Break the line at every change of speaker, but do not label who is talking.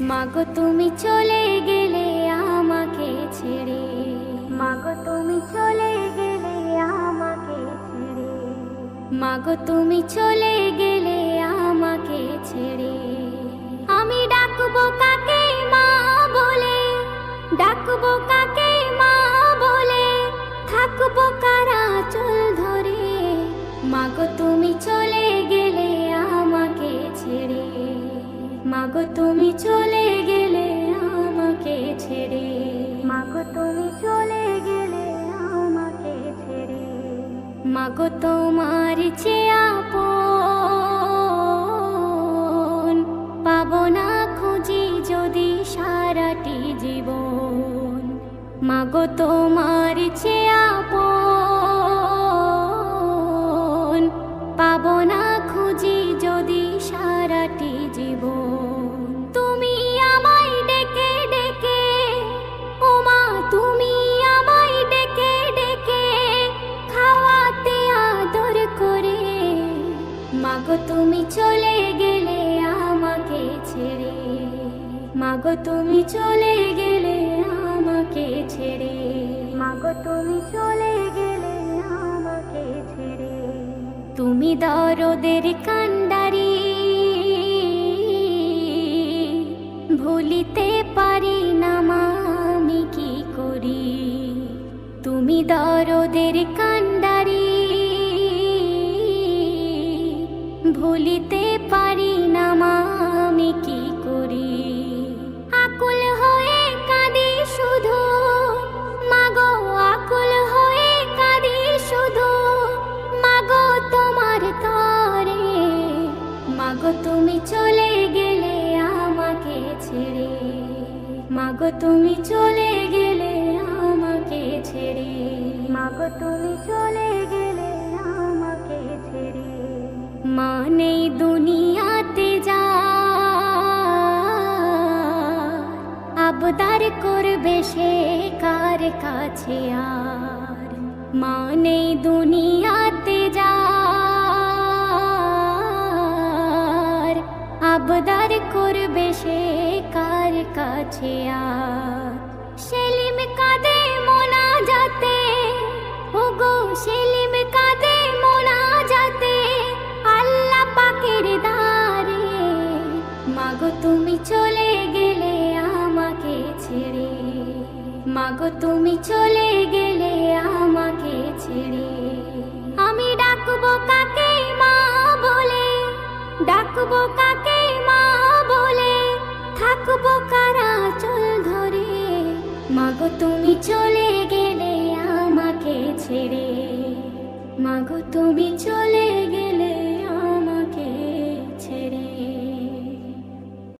মাগো তুমি চলে গেলে আমাকে ছেড়ে, মাগো তুমি চলে গেলে আমাকে ছেড়ে, মাগো তুমি চলে গেলে আমাকে ছেড়ে। আমি ডাকবো কাকে মা বলে, ডাকবো কাকে মা বলে, থাকবো কারা চুল ধরে। মাগো তুমি চলে গেলে আমাকে ছেড়ে, মাগো তুমি চলে গেলে আমাকে ছেড়ে, মাগো তুমি চলে গেলে আমাকে ছেড়ে। মাগো তোমার চেয়ে আপন পাবো না খুঁজি যদি সারাটি জীবন। মাগো তোমার চেয়ে আপন পাবো না খুঁজি যদি সারাটি জীবন। তুমি আমায় ডেকে ডেকে, ওমা তুমি আমায় ডেকে ডেকে খাওয়াতে আদর করে। মাগো তুমি চলে গেলে আমাকে ছেড়ে, মাগো তুমি চলে গেলে আমাকে ছেড়ে, মাগো তুমি চলে গেলে আমাকে ছেড়ে। তুমি দরদের কান্ডারি ভুলিতে পারি না মা আমি কি করি। তুমি দরদের কান্ডারি ভুলিতে পারি না মা আমি কি করি। আকুল হয়ে কাঁদি শুধু মাগো, আকুল হয়ে কাঁদি শুধু মাগো তোমার তরে। মাগো তুমি চলে গেলে আমাকে ছেড়ে, মাগো তুমি চলে গেলে আমাকে ছেড়ে, মাগো তুমি চলে গেলে আমাকে ছেড়ে। মা নেই দুনিয়াতে যা আবদার করবে সে কার কাছে আর। মা নেই দুনিয়াতে যা আবদার করবে সে কার কাছে আর। সেলিম কাঁদে মোনা যাতে, ওগো সেলিম কাঁদে মোনা যাতে আল্লাহ পাকের দ্বারে। মাগো তুমি চলে গেলে আমাকে ছেড়ে, মাগো তুমি চলে গেলে আমাকে ছেড়ে। আমি ডাকবো কাকে মা বলে, ডাকবো কাকে মা বলে, থাকবো কারা চুল ধরে। মাগো তুমি চলে গেলে আমাকে ছেড়ে, মাগো তুমি চলে